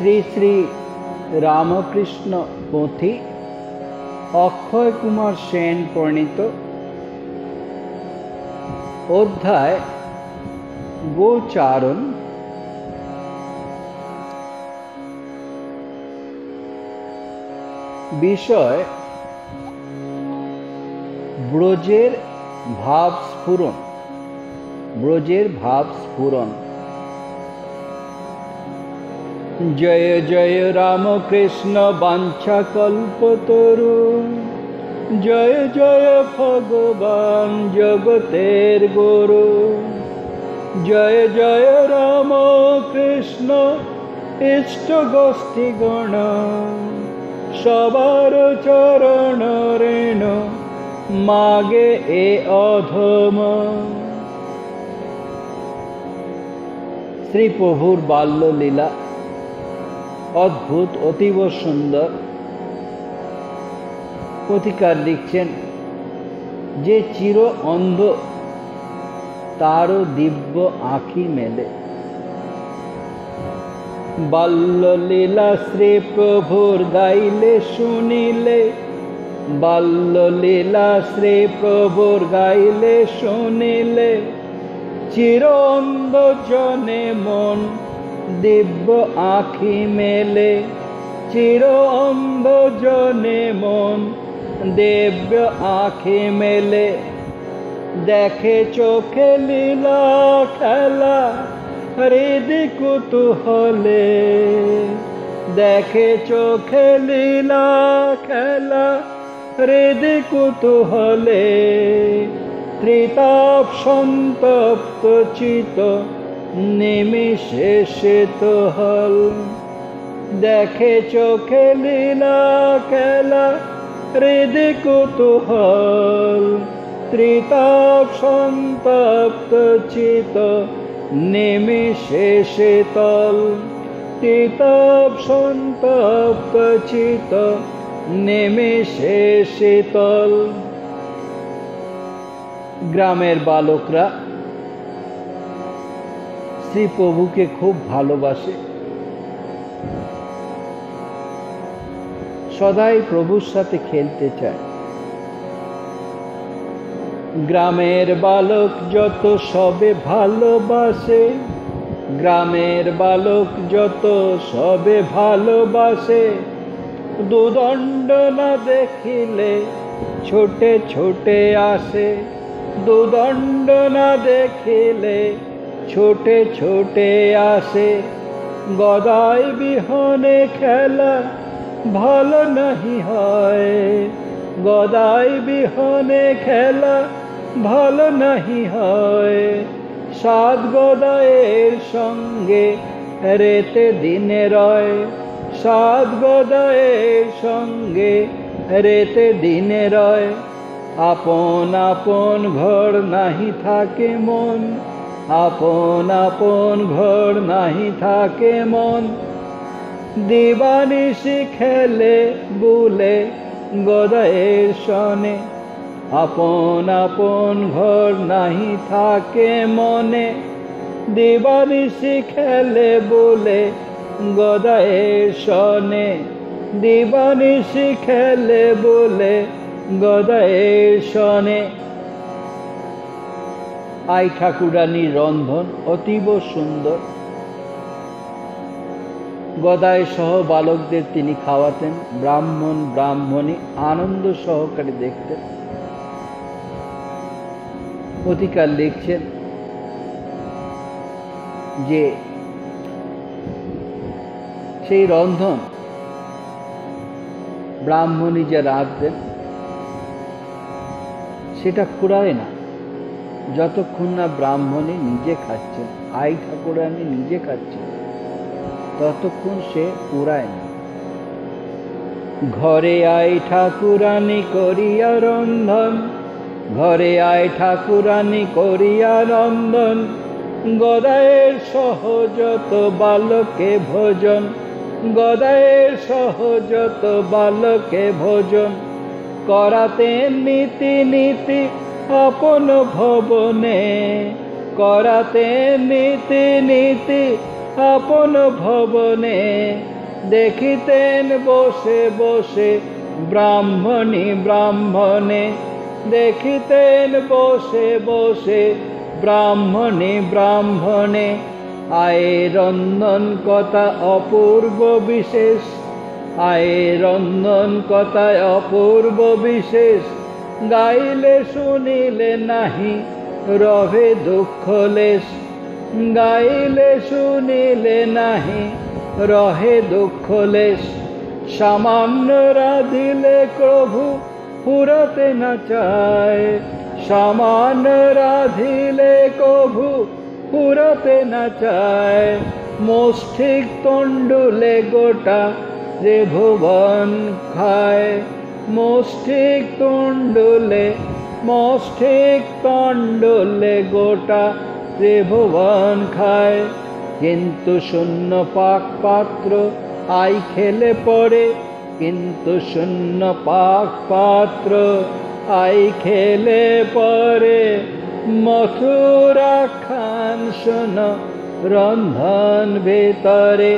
শ্রী শ্রী রামকৃষ্ণ পুঁথি অক্ষয় কুমার সেন প্রণীত অধ্যায় গোচারণ। বিষয় ব্রজের ভাব স্ফুরণ। ব্রজের ভাব স্ফুরণ। জয় জয় রামকৃষ্ণ বাঞ্ছা কল্পতরু, জয় জয় ভগবান জগতের গুরু। জয় জয় রামকৃষ্ণ ইষ্ট গোষ্ঠী গণ, সবার চরণ রেণ মাগে এ অধম। শ্রী প্রভুর বাল্যলীলা অদ্ভুত, অতীব সুন্দর। পথিকার লিখছেন যে চির অন্ধ তারও দিব্য আঁখি মেলে। বাল্যলীলা শ্রী প্রভুর গাইলে শুনিলে, বাল্যলীলা শ্রী প্রভুর গাইলে শুনিলে, চির অন্ধ জনে মন দিব্য আঁখি মেলে। চির অন্ধ জনে মন দিব্য আঁখি মেলে। দেখে চোখে লীলা খেলা হৃদি কুতূহলে। দেখে চোখে লীলা খেলা হৃদি কুতূহলে। ত্রিতাপ সন্তপ্ত চিত নিমিষে শীতল। দেখে চোখে লীলা খেলা হৃদি কুতূহল। ত্রিতাপ সন্তপ্ত চিত নিমিষে শীতল। ত্রিতাপ সন্তপ্ত চিত নিমিষে শীতল। গ্রামের বালকরা শ্রী প্রভুকে খুব ভালোবাসে, সদাই প্রভুর সাথে খেলতে চায়। গ্রামের বালক যত সবে ভালোবাসে, গ্রামের বালক যত সবে ভালোবাসে। দুদণ্ড না দেখিলে ছোটে ছোটে আসে। দুদণ্ড না দেখিলে ছোটে ছোটে আসে। গদাই বিহনে খেলা ভালো নাহি হয়। গদাই বিহনে খেলা ভালো নাহি হয়। সাত গদায়ের সঙ্গে রেতে দিনে রয়। সাত গদায়ের সঙ্গে রেতে দিনে রয়। আপন আপন ঘর নাহি থাকে মন। আপন আপন ঘর নাহি থাকে মন। দিবানিশি খেলে বুলে গদায়ের সনে। আপন আপন ঘর নাহি থাকে মনে। দিবানিশি খেলে বুলে গদায়ের সনে। দিবানিশি খেলে বুলে গদায়ের সনে। আই ঠাকুরানীর রন্ধন অতীব সুন্দর। গদায় সহ বালকদের তিনি খাওয়াতেন। ব্রাহ্মণ ব্রাহ্মণী আনন্দ সহকারে দেখতেন। পথিকার লিখছেন যে সেই রন্ধন ব্রাহ্মণী যা রাঁধতেন সেটা ফুরায় না যতক্ষণ না ব্রাহ্মণী নিজে খাচ্ছেন, আই ঠাকুরানী নিজে খাচ্ছেন, ততক্ষণ সে পুরায় না। ঘরে আই ঠাকুরানী করিয়া রন্ধন। ঘরে আই ঠাকুরানী করিয়া রন্ধন। গদায়ের সহজত বালকে ভোজন। গদায়ের সহজত বালকে ভোজন। করাতেন নীতি নীতি আপন ভবনে। করাতেন নীতি নীতি আপন ভবনে, দেখিতেন বসে বসে ব্রাহ্মণী ব্রাহ্মণে, দেখিতেন বসে বসে ব্রাহ্মণী ব্রাহ্মণে। আয়ে রন্ধন কথা অপূর্ব বিশেষ, আয়ে রন্ধন কথায় অপূর্ব বিশেষ, গাইলে শুনিলে নাহি রহে দুঃখ লেশ, গাইলে শুনিলে নাহি রহে দুঃখ লেশ। সামান্য রাধিলে প্রভু ফুরাতে না চায়, সামান্য রাধিলে প্রভু ফুরাতে না চায়। মষ্টিক তণ্ডুলে গোটা ত্রিভুবন খায়, মষ্টিক তণ্ডুলে, মষ্টিক তণ্ডুলে গোটা ত্রিভুবন খায়। কিন্তু শূন্য পাক পাত্র আই খেলে পরে, কিন্তু শূন্য পাক পাত্র আই খেলে পরে। মথুরা খান শোন রন্ধন ভিতরে,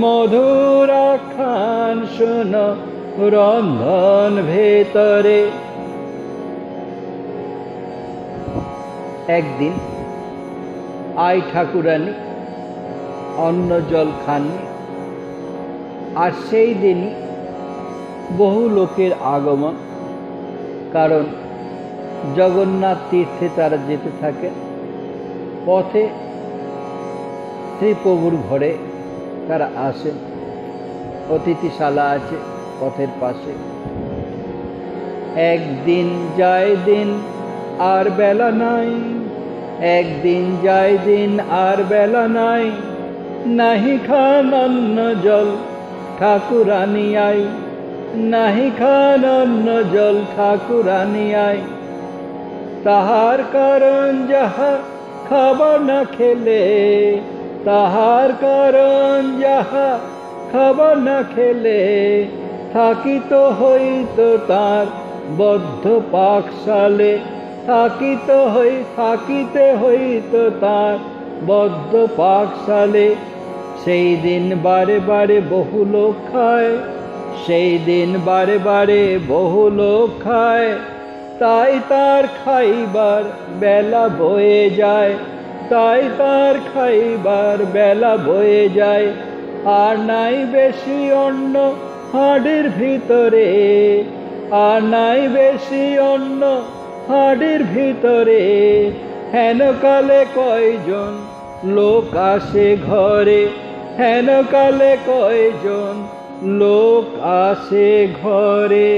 মধুরা খান শোন রন্ধন ভিতরে। একদিন আই ঠাকুরানী অন্ন জল খাননি, আর সেই দিনই বহু লোকের আগমন। কারণ জগন্নাথ তীর্থে তারা যেতে থাকে, পথে শ্রীপ্রভুর ঘরে তারা আসেন, অতিথিশালা আছে পথের পাশে। একদিন যায় দিন আর বেলা নাই, একদিন যায় দিন আর বেলা নাই, নাহি খান অন্ন জল ঠাকুরানী আই, নাহি খান অন্ন জল ঠাকুরানী আই। তাহার কারণ যাহা খাবার না খেলে, তাহার কারণ যাহা খাবার না খেলে, থাকিত হইত তার বদ্ধ পাকশালে, থাকিতে হইত তার বদ্ধ পাকশালে। সেই দিন বারে বারে বহু লোক খায়, সেই দিন বারে বারে বহু লোক খায়, তাই তার খাইবার বেলা বয়ে যায়, তাই তার খাইবার বেলা বয়ে যায়। আর নাই বেশি অন্ন হাড়ির ভিতরে, আর নাই বেশি অন্ন হাড়ির ভিতরে। হেন কালে কয়জন লোক আসে ঘরে, হেন কালে কয়জন লোক আসে ঘরে,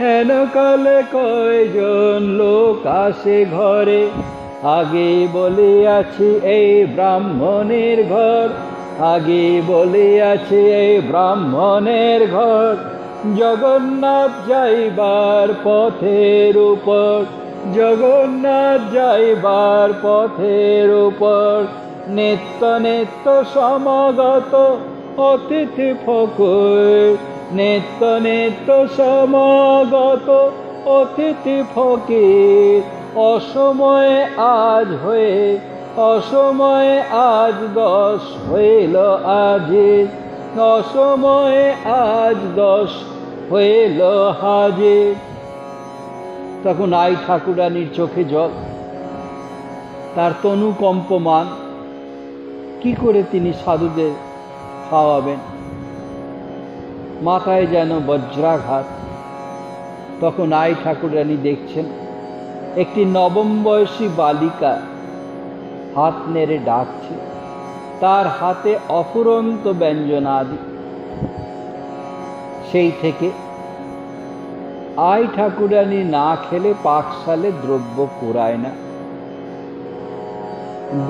হেন কালে কয়জন লোক আসে ঘরে। আগে বলিয়াছি এই ব্রাহ্মণের ঘর, আগে বলিয়াছি এই ব্রাহ্মণের ঘর। জগন্নাথ যাইবার পথের উপর, জগন্নাথ যাইবার পথের উপর, নিত্য নিত্য সমাগত অতিথি ফকির, নিত্য নিত্য সমাগত অতিথি ফকির। অসময়ে আজ হয়ে, অসময়ে আজ 10 হইল আজির, অসময়ে আজ 10 হইল হাজির। তখন আই ঠাকুরানীর চোখে জল, তার তনু কম্পমান। কি করে তিনি সাধুদের খাওয়াবেন, মাথায় যেন বজ্রাঘাত। তখন আই ঠাকুরানী দেখছেন একটি নবম বয়সী বালিকা হাত নেড়ে ডাকছে, তার হাতে অফুরন্ত ব্যঞ্জনাদি। সেই থেকে আই ঠাকুরানী না খেলে পাকশালে দ্রব্য পুরায় না।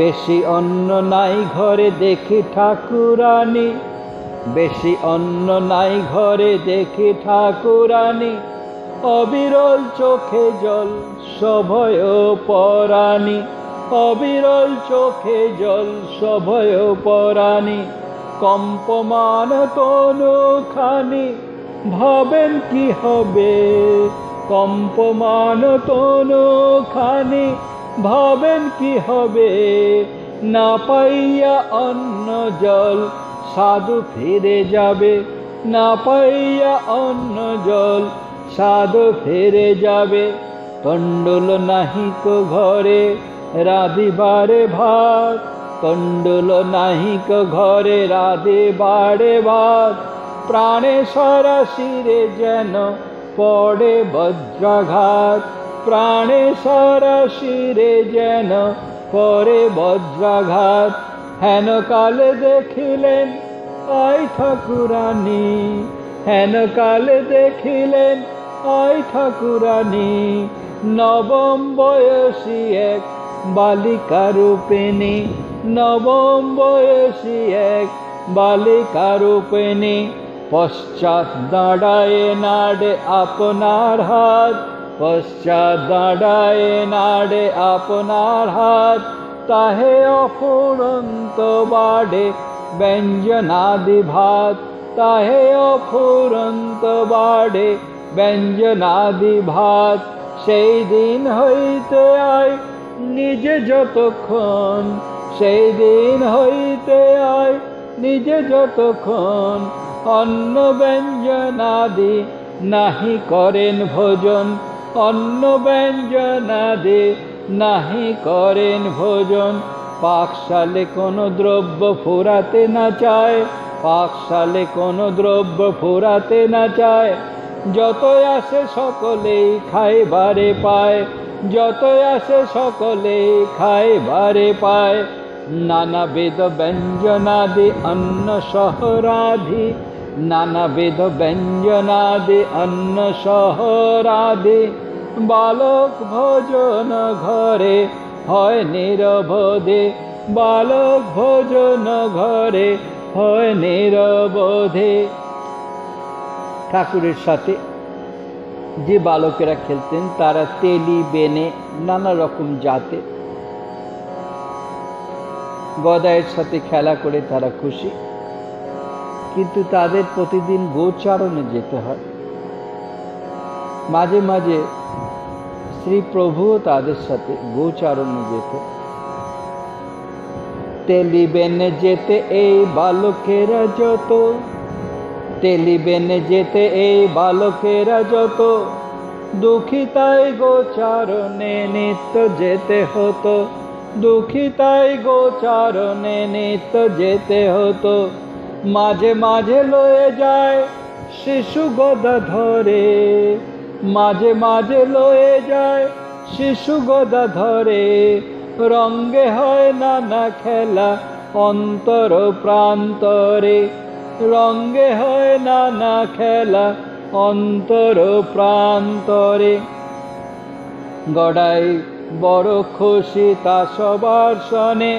বেশি অন্ন নাই ঘরে দেখি ঠাকুরানী, বেশি অন্ন নাই ঘরে দেখি ঠাকুরানী। অবিরল চোখে জল সভয় পরাণী, অবিরল চোখে জল সভয় পরাণী। কম্পমান তনুখানি ভাবেন কি হবে, কম্পমান তনুখানি ভাবেন কি হবে। না পাইয়া অন্ন জল সাধু ফিরে যাবে, না পাইয়া অন্ন জল সাধু ফিরে যাবে। তণ্ডুল নাহিক ঘরে রাধিবারে ভাত, তণ্ডুল নাহিক ঘরে রাধিবারে ভাত। প্রাণেশ্বর শিরে যেন পড়ে বজ্রাঘাত, প্রাণেশ্বর শিরে যেন পড়ে বজ্রাঘাত। হেন কালে দেখিলেন আই ঠাকুরানী, হেন কালে দেখিলেন আই ঠাকুরানী। নবম বয়সী এক বালিকা রূপিণী, নবম বয়সী এক বালিকা রূপিণী। পশ্চাৎ দাঁড়ায় নাড়ে আপনার হাত, পশ্চাৎ দাঁড়ায় নাড়ে আপনার হাত। তাহে অফুরন্ত বাড়ে ব্যঞ্জনাদি ভাত, তাহে অফুরন্ত বাড়ে ব্যঞ্জনাদি ভাত। সেই দিন হইতে আয় নিজে যতক্ষণ, সেই দিন হইতে আয় নিজে যতক্ষণ। অন্ন ব্যঞ্জনাদি নাহি করেন ভোজন, অন্ন ব্যঞ্জনাদি নাহি করেন ভোজন। পাকশালে কোনো দ্রব্য ফুরাতে না চায়, পাকশালে কোনো দ্রব্য ফুরাতে না চায়। যতই আসে সকলেই খাইবারে পায়, যতই আসে সকলেই খাইবারে পায়। নানাবিধ ব্যঞ্জনাদি অন্ন সহরাধি, নানাবিধ ব্যঞ্জনাদি অন্ন সহরাধি। বালক ভোজন ঘরে হয় নিরবধে, বালক ভোজন ঘরে হয় নিরবধে। ঠাকুরের সাথে যে বালকেরা খেলতেন তারা তেলি, বেনে, নানা রকম জাতে গদায়ের সাথে খেলা করে তারা খুশি। কিন্তু তাদের প্রতিদিন গোচারণে যেতে হয়। মাঝে মাঝে শ্রী প্রভুও তাদের সাথে গোচারণে যেত। তেলি বেনে যেতে এই বালকেরা যত, তেলি বেনে যেতে এই বালকেরা যত। দুঃখী তাই গোচারণে নিত্য যেতে হতো, দুঃখী তাই গোচারণে নিত্য যেতে হতো। মাঝে মাঝে লয়ে যায় শিশু গদা ধরে, মাঝে মাঝে লয়ে যায় শিশু গদা ধরে। রঙ্গে হয় নানা খেলা অন্তর প্রান্তরে, রঙ্গে হয় নানা খেলা অন্তর প্রান্তরে। গদাই বড় খুশি তা সবার শোনে,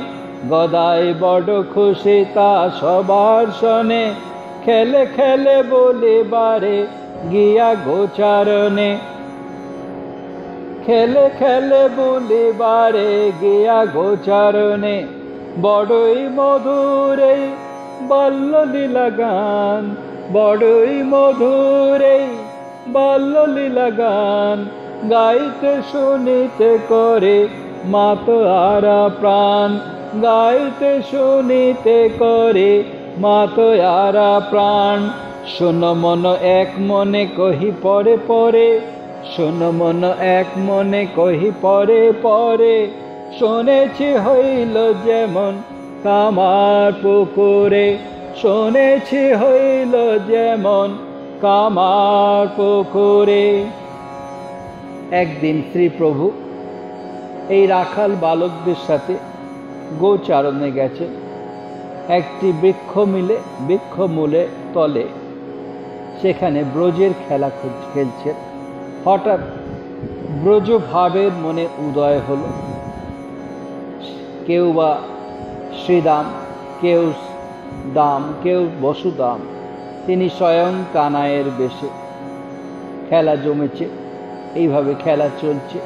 গদাই বড় খুশি তা সবার শোনে। খেলে খেলে বলিবারে গিয়া গোচারণে, খেলে খেলে বলিবারে গিয়া গোচারণে। বড়ই মধুর এই বাল্যলীলা গান, বড়ই মধুর এই বাল্যলীলা গান। গাইতে শুনিতে করে মাতোয়ারা প্রাণ, গাইতে শুনিতে করে মাতোয়ারা প্রাণ। শোন মন এক মনে কহি পরে পরে, শোন মন এক মনে কহি পরে পরে। শুনেছি হইল যেমন কামার পুকুরে, শুনেছি হইল যেমন কামার পুকুরে। একদিন শ্রী প্রভু এই রাখাল বালকদের সাথে গোচারণে গেছে। একটি বৃক্ষমূলে তলে সেখানে ব্রজের খেলা খেলছে। হঠাৎ ব্রজভাবের মনে উদয় হলো। কেউ বা শ্রীদাম, কেউ দাম, কেউ বসুদাম। তিনি স্বয়ং কানাইয়ের বেশে খেলা জমেছে, এইভাবে খেলা চলছে।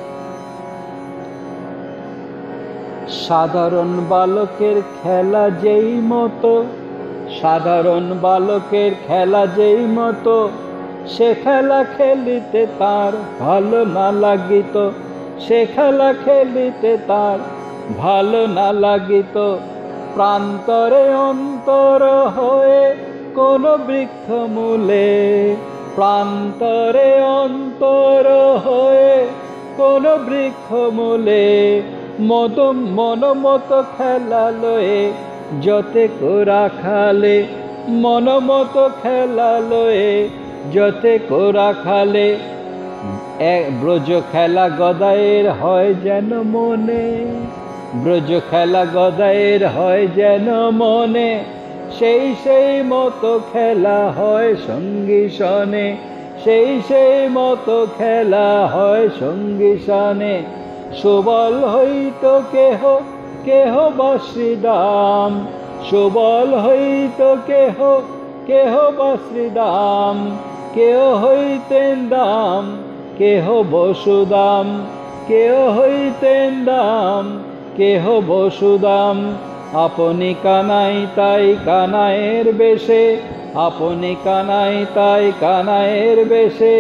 সাধারণ বালকের খেলা যেই মতো, সাধারণ বালকের খেলা যেই মতো। সে খেলা খেলিতে তার ভালো না লাগিত, সে খেলা খেলিতে তার ভালো না লাগিত প্রান্তরে অন্তর হয়ে কোন বৃক্ষ মূলে, প্রান্তরে অন্তর হয়ে কোন বৃক্ষ মূলে, মনমত খেলা লয়ে যতে কোরা খালে, মনমত খেলা লয়ে যতে কোরা খালে, ব্রজ খেলা গদায়ের হয় যেন মনে, ব্রজ খেলা গদায়ের হয় যেন মনে, সেই মতো খেলা হয় সঙ্গী সনে, সেই মতো খেলা হয় সঙ্গী সনে। সুবল হইত কেহ কেহ বা শ্রীদাম, সুবল হইত কেহ কেহ বা শ্রীদাম, কেহ হইতেন দাম কেহ বসুদাম, কেহ হইতেন দাম কেহ বসুদাম। আপনি কানাই তাই কানাইয়ের বেশে, আপনি কানাই তাই কানাইয়ের বেশে,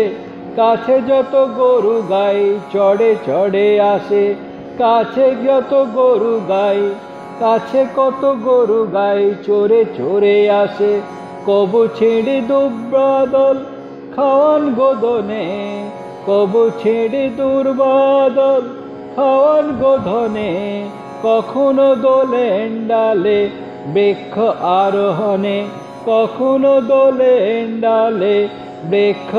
কাছে যত গরু গাই চড়ে চড়ে আসে, কাছে যত গরু গাই, কাছে কত গরু গাই চড়ে চড়ে আসে। কবু ছিঁড়ি দুর্বাদল খাওয়ান গোদনে, কবু ছিঁড়ি দুর্বাদল খাওয়ান গোধনে, কখনো দোলেন ডালে বৃক্ষ আরোহণে, কখনো দোলেন ডালে বৃক্ষ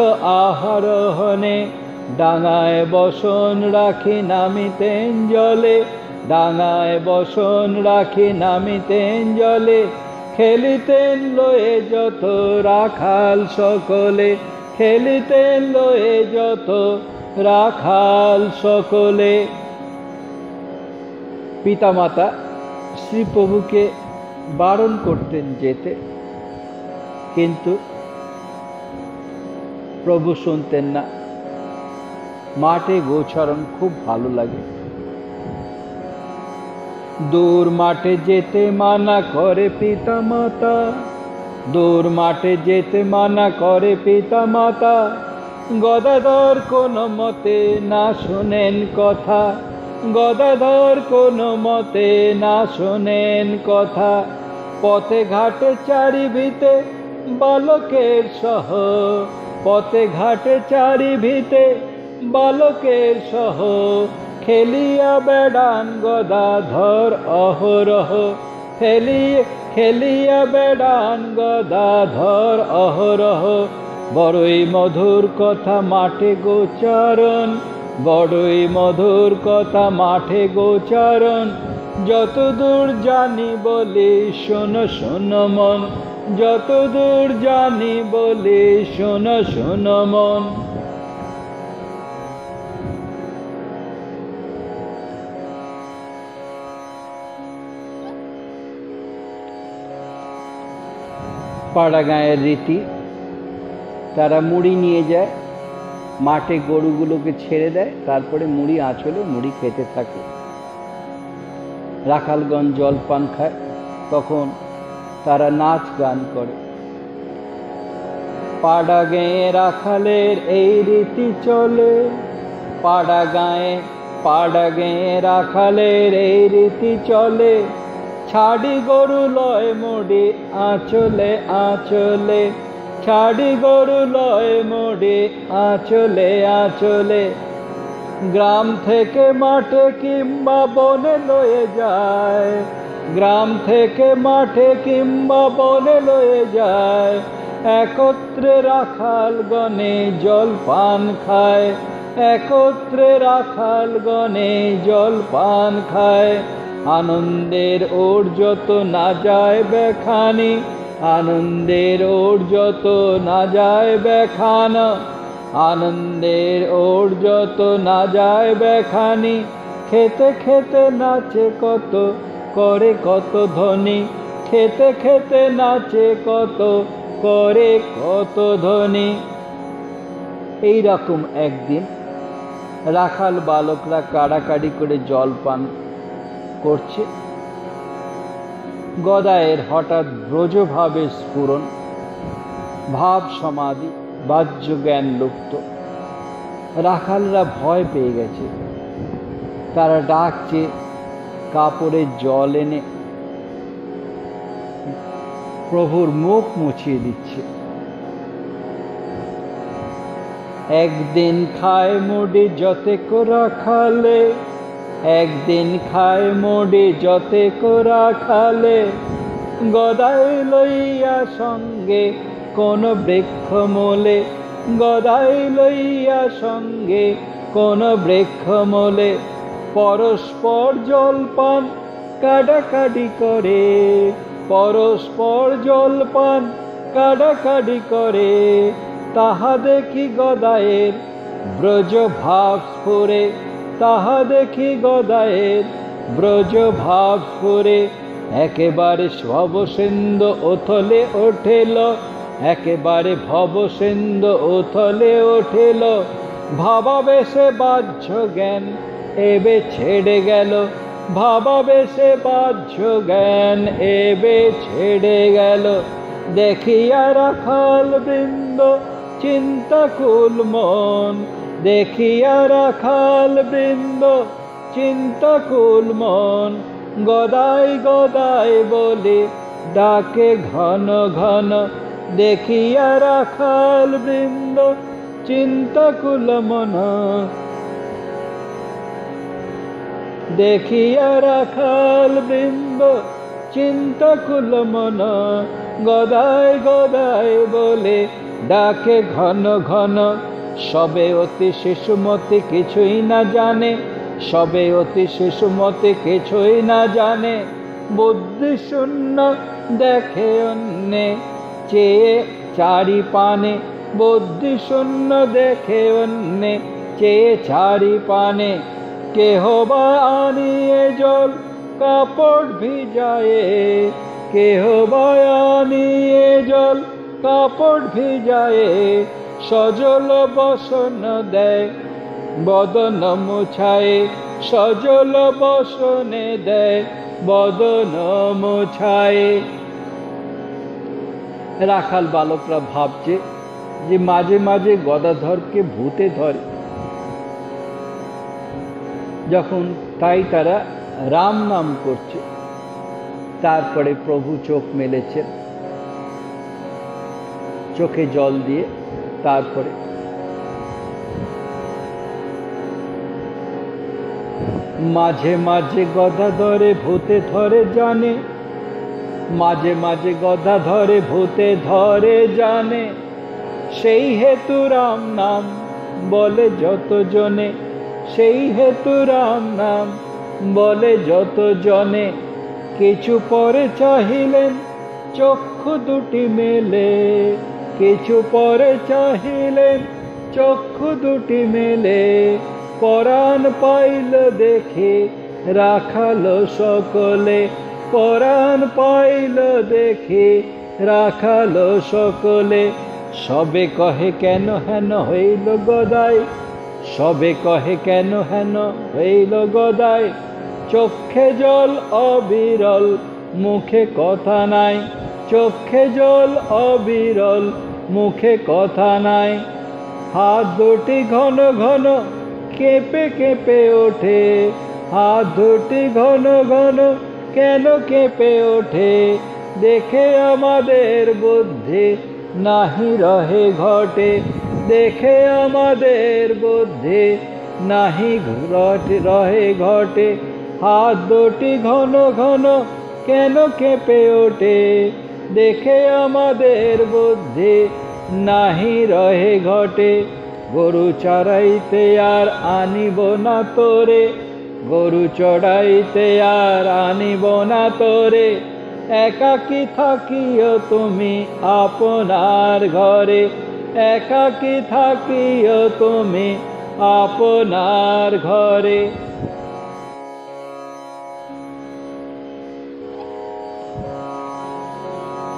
আরোহণে। ডাঙায় বসন রাখি নামিতেন জলে, ডাঙায় বসন রাখি নামিতেন জলে, খেলিতেন লয়ে যত রাখাল সকলে, খেলিতেন লয়ে যত রাখাল সকলে। পিতামাতা শ্রীপ্রভুকে বারণ করতেন যেতে, কিন্তু প্রভু শুনতেন না। মাঠে গোচরণ খুব ভালো লাগে। দূর মাঠে যেতে মানা করে পিতামাতা, দূর মাঠে যেতে মানা করে পিতামাতা, গদাধর কোনো মতে না শোনেন কথা, গদাধর কোনো মতে না শোনেন কথা। পথে ঘাটে চারিভিতে বালকের সহ, পথে ঘাটে চারিভিতে বালকের সহ, খেলিয়া বেড়ান গদাধর অহরহ, খেলিয়া বেড়ান গদাধর অহরহ। বড়ই মধুর কথা মাঠে গোচারণ, বড়ই মধুর কথা মাঠে গোচারণ, যতদূর জানি বলি শোনো শোনো মন, যতদূর জানি বলি শোনো শোনো মন। পাড়া গাঁয়ের রীতি, তারা মুড়ি নিয়ে যায়, মাঠে গরুগুলোকে ছেড়ে দেয়, তারপরে মুড়ি আঁচলে মুড়ি খেতে থাকে। রাখালগণ জলপান খায়, তখন তারা নাচ গান করে। পাড়া গাঁয়ে রাখালের এই রীতি চলে, পাড়া গাঁয়ে রাখালের এই রীতি চলে, ছাড়ি গরু লয় মুড়ি আঁচলে আঁচলে, ছাড়ি গরু লয় মুড়ি আঁচলে আঁচলে। গ্রাম থেকে মাঠে কিংবা বনে লয়ে যায়, গ্রাম থেকে মাঠে কিংবা বনে লয়ে যায়, একত্রে রাখাল গণে জলপান খায়, একত্রে রাখাল গণে জলপান খায়। আনন্দের ওর যত না যায় বেখানি, আনন্দের ওর যত না যায় বেখানা, আনন্দের ওর যত না যায় বেখানি। খেতে খেতে নাচে কত করে কত ধনী, খেতে খেতে নাচে কত করে কত ধনী। এইরকম একদিন রাখাল বালকরা কাড়াকাড়ি করে জলপান করছে। গদায়ের হঠাৎ ব্রজভাবে স্ফুরণ, ভাব সমাধি, বাহ্য জ্ঞান লুপ্ত। রাখালরা ভয় পেয়ে গেছে, তারা ডাকছে, কাপড়ে জল এনে প্রভুর মুখ মুছিয়ে দিচ্ছে। একদিন খায় মুড়ি যতে কোরা খালে, একদিন খায় মুড়ি যতে কোরা খালে, গদাই লইয়া সঙ্গে কোন বৃক্ষ মূলে, গদাই লইয়া সঙ্গে কোন বৃক্ষ মূলে, পরস্পর জলপান কাডাকাডি করে, পরস্পর জলপান কাডাকাডি করে, তাহা দেখি গদায়ের ব্রজ ভাব স্ফুরে, তাহা দেখি গদায়ের ব্রজ ভাব স্ফুরে, একেবারে ভবসিন্ধু ওথলে ওঠেল, একেবারে ভবসিন্ধু ওথলে ওঠেল, ভাবাবেশে বাহ্য জ্ঞান এবে ছেড়ে গেল, ভাবাবেশে বাহ্য জ্ঞান এবে ছেড়ে গেল, দেখিয়া রাখাল বৃন্দ চিন্তাকুল মন, দেখিয়া রাখাল বৃন্দ চিন্তাকুল মন, গদাই গদাই বলে ডাকে ঘন ঘন, দেখিয়া রাখাল বৃন্দ চিন্তাকুল মন, দেখিয়া রাখাল বৃন্দ চিন্তাকুল মন, গদাই গদাই বলে ডাকে ঘন ঘন, সবে অতি শিশুমতি কিছুই না জানে, সবে অতি শিশুমতি কিছুই না জানে, বুদ্ধি শূন্য দেখে অন্যে চেয়ে চারি পানে, বুদ্ধি শূন্য দেখে অন্যে চেয়ে চারি পানে, কেহ বা আনিয়ে জল কাপড় ভিজায়ে, কেহ বা আনিয়ে জল কাপড় ভিজায়ে, সজল বসন দেয় বদন মুছায়ে, সজল বসনে দেয় বদন মুছায়ে। রাখাল বালকরা ভাবছে যে মাঝে মাঝে গদাধরকে ভূতে ধরে, যখন তাই তারা রাম নাম করছে। তারপরে প্রভু চোখ মেলেছেন, চোখে জল দিয়ে, তারপরে মাঝে মাঝে গদা ধরে ভূতে ধরে জানে, মাঝে মাঝে গদা ধরে ভূতে ধরে জানে, সেই হেতু রাম নাম বলে যত জনে, সেই হেতু রাম নাম বলে যত জনে, কিছু পরে চাহিলেন চক্ষু দুটি মেলে, কিছু পরে চাহিলেন চক্ষু দুটি মেলে, পরাণ পাইল দেখে রাখাল সকলে, পরাণ পাইল দেখে রাখাল সকলে, সবে কহে কেন হেন হইল গদাই, সবে কহে কেন হেন হইল গদাই, চক্ষে জল অবিরল মুখে কথা নাই, চক্ষে জল অবিরল মুখে কথা নাই, হাত দুটি ঘন ঘন কেঁপে কেঁপে ওঠে, হাত দুটি ঘন ঘন কেন কেঁপে ওঠে, দেখে আমাদের বুদ্ধি নাহি রহে ঘটে, দেখে আমাদের বুদ্ধি নাহি রহে ঘটে, হাত দুটি ঘন ঘন কেন কেঁপে ওঠে, দেখে আমাদের বুদ্ধি নাহি রহে ঘটে, গরু চড়াইতে আর আনিব না তোরে, গরু চড়াইতে আর আনিব না তোরে, একাকী থাকিও তুমি আপনার ঘরে, একাকী থাকিও তুমি আপনার ঘরে।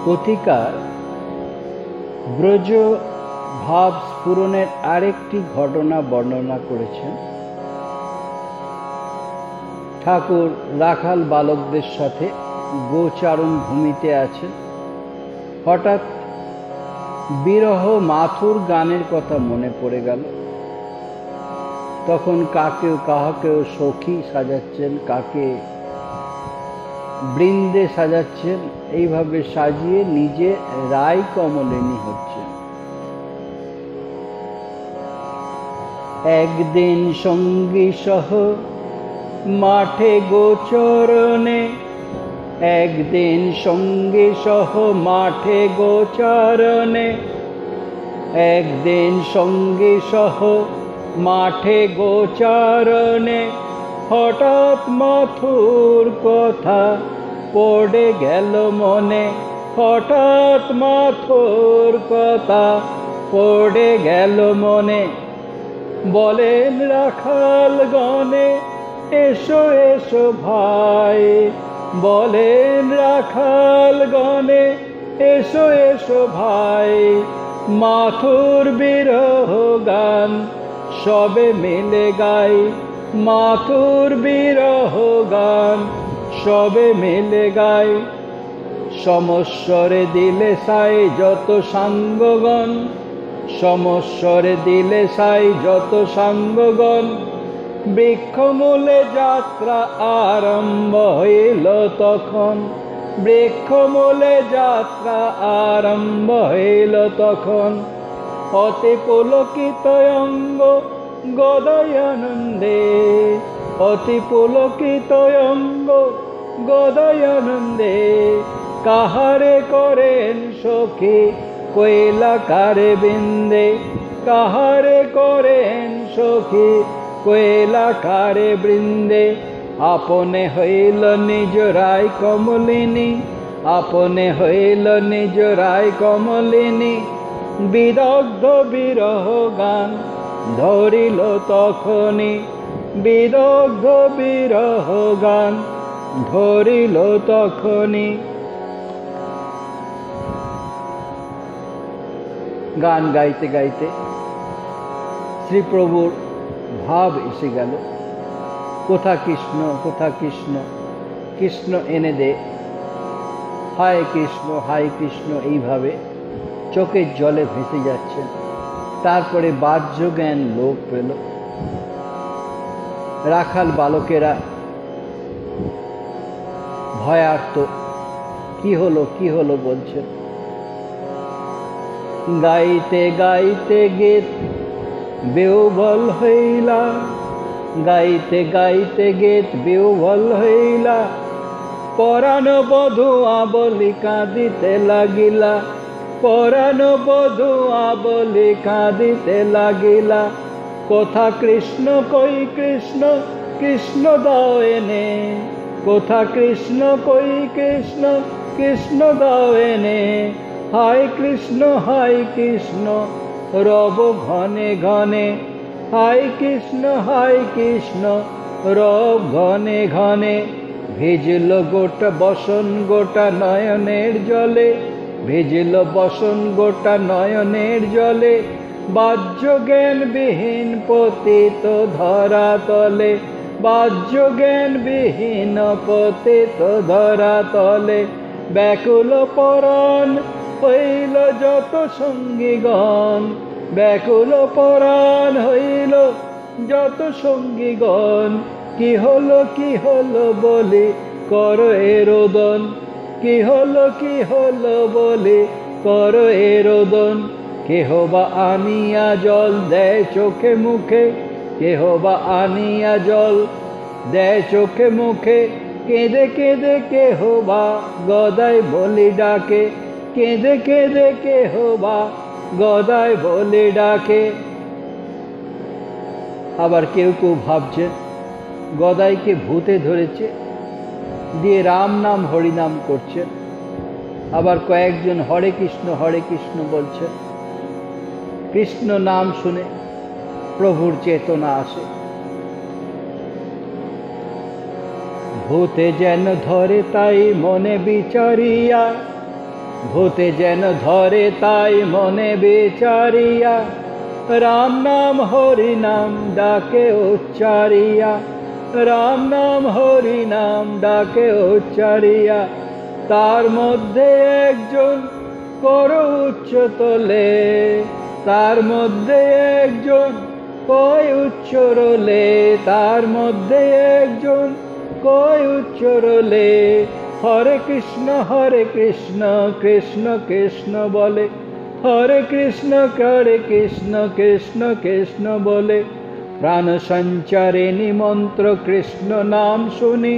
কথিকার ব্রজ ভাব স্ফুরণের আরেকটি ঘটনা বর্ণনা করেছেন। ঠাকুর রাখাল বালকদের সাথে গোচারণ ভূমিতে আছেন, হঠাৎ বিরহ মাথুর গানের কথা মনে পড়ে গেল। তখন কাহাকেও সখী সাজাচ্ছেন, কাকে বৃন্দে সাজাচ্ছেন, এইভাবে সাজিয়ে নিজে রায় কমলিনী হচ্ছেন। একদিন সঙ্গী সহ মাঠে গোচরণে, একদিন সঙ্গী সহ মাঠে গোচরণে, একদিন সঙ্গী সহ মাঠে গোচরণে, হঠাৎ মাথুর কথা পড়ে গেল মনে, হঠাৎ মাথুর কথা পড়ে গেল মনে। বলেন রাখাল গণে, এসো এসো ভাই, বলেন রাখাল গণে, এসো এসো ভাই, মাথুর বিরহ গান সবে মিলে গাই, মাথুর বিরহ গান সবে মিলে গাই। সমস্বরে দিলে সাই যত সাঙ্গগণ, সমস্বরে দিলে সাই যত সাঙ্গগণ, বৃক্ষমূলে যাত্রা আরম্ভ হইল তখন, বৃক্ষমূলে যাত্রা আরম্ভ হইল তখন। অতি পুলকিত অঙ্গ গদাই আনন্দে, অতি পুলকিত অঙ্গ গদাই আনন্দে, কাহারে করেন সখী কৈলাকারে বৃন্দে, কাহারে করেন সখী কৈলাকারে বৃন্দে। আপনে হইল নিজ রায় কমলিনী, আপনে হইল নিজ রায় কমলিনী, বিদগ্ধ বিরহ গান ধরিল তখনই, বিদগ্ধ বিরহ গান ধরিল তখনই। গান গাইতে গাইতে শ্রীপ্রভুর ভাব এসে গেল, কোথা কৃষ্ণ, কোথা কৃষ্ণ, কৃষ্ণ এনে দে, হায় কৃষ্ণ, হায় কৃষ্ণ, এইভাবে চোখের জলে ভেসে যাচ্ছেন। তারপরে বাহ্য জ্ঞান লোপ পেল। রাখাল বালকেরা ভয়ার্ত, কি হলো কি হলো বলছেন। গাইতে গাইতে গীত বেউবল হইলা, গাইতে গাইতে গীত বেউবল হইলা, পরাণ বধূ আবলি কাঁদিতে লাগিলা, পরাণ বধূ আবলি কাঁদিতে লাগিলা। কোথা কৃষ্ণ কই কৃষ্ণ, কৃষ্ণ দাও এনে, কোথা কৃষ্ণ কই কৃষ্ণ, কৃষ্ণ দাও এনে। হায় কৃষ্ণ, হায় কৃষ্ণ রব ঘনে ঘনে, হায় কৃষ্ণ, হায় কৃষ্ণ রব ঘনে ঘনে। ভিজল গোটা বসন গোটা নয়নের জলে, ভিজল বসন গোটা নয়নের জলে, বাহ্য জ্ঞান বিহীন পতিত ধরা তলে, বাহ্য জ্ঞান বিহীন পতিত ধরা তলে। ব্যাকুল পরাণ হইল যত সঙ্গীগণ, ব্যাকুল পরাণ হইল যত সঙ্গীগণ। কি হলো কি হলো বলি কর এরোদন, কি হলো কি হলো বলি কর এরোদন। কেহ বা আনিয়া জল দেয় চোখে মুখে, কেহ বা আনিয়া জল দেয় চোখে মুখে। কেঁদে কেঁদে কেহ বা গদাই বলি ডাকে, কেঁদে কেঁদে কেহ বা গদাই বলি ডাকে। আবার কেউ কেউ ভাবছেন গদাইকে ভূতে ধরেছে, দিয়ে রাম নাম হরিনাম করছেন। আবার কয়েকজন হরে কৃষ্ণ বলছেন। কৃষ্ণ নাম শুনে প্রভুর চেতনা আসে। ভূতে যেন ধরে তাই মনে বিচারিয়া, ভূতে যেন ধরে তাই মনে বিচারিয়া, রাম নাম হরি নাম ডাকে উচ্চারিয়া, রাম নাম হরি নাম ডাকে উচ্চারিয়া। তার মধ্যে একজন কর উচ্চ তোলে, তার মধ্যে একজন কয় উচ্চরলে, তার মধ্যে একজন কয় উচ্চরলে। হরে কৃষ্ণ কৃষ্ণ কৃষ্ণ বলে, হরে কৃষ্ণ কৃষ্ণ কৃষ্ণ বলে। প্রাণ সঞ্চারে নিমন্ত্র কৃষ্ণ নাম শুনি,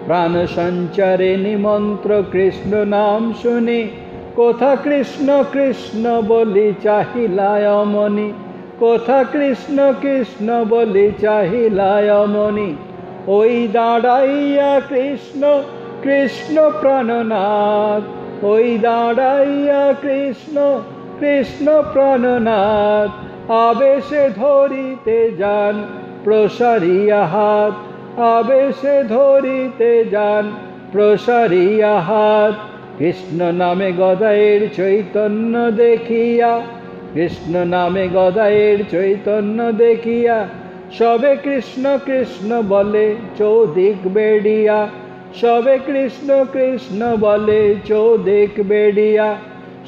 প্রাণ সঞ্চারে নিমন্ত্র কৃষ্ণ নাম শুনি। কোথা কৃষ্ণ কৃষ্ণ বলি চাহিলায় মনি, কোথা কৃষ্ণ কৃষ্ণ বলি চাহিলায় মনি। ওই দাঁড়াইয়া কৃষ্ণ কৃষ্ণ প্রাণনাথ, ওই দাঁড়াইয়া কৃষ্ণ কৃষ্ণ প্রাণনাথ। আবেশে ধরিতে যান প্রসারিয়া হাত, আবেশে ধরিতে যান প্রসারিয়া হাত। কৃষ্ণ নামে গদায়ের চৈতন্য দেখিয়া, কৃষ্ণ নামে গদায়ের চৈতন্য দেখিয়া। সবে কৃষ্ণ কৃষ্ণ বলে চৌদিক বেড়িয়া, সবে কৃষ্ণ কৃষ্ণ বলে চৌদিক বেড়িয়া।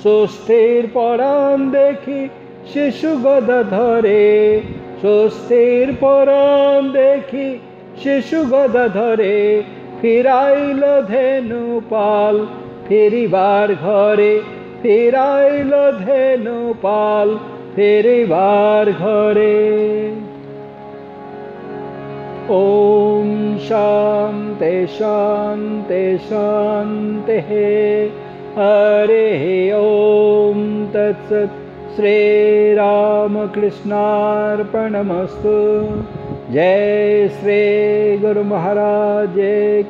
স্বস্তির পরাণ দেখি শিশু গদা ধরে, স্বস্তির পরাণ দেখি শিশু গদা ধরে। ফিরাইল ধেনু পাল ফিরিবার ঘরে, ফিরাইল ধেনু পাল ফিরিবার ঘরে। ওম শান্তি শান্তি শান্তি। হরে ওম তৎসৎ। श्री रामकृष्णार्पणमस्तु। जय श्री गुरु महाराज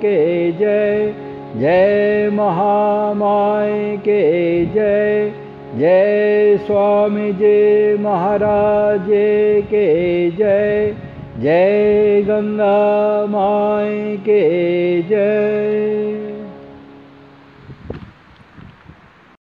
के जय, जय महामाय के जय, जय स्वामी जी महाराज के जय, जय गंगा माय के जय।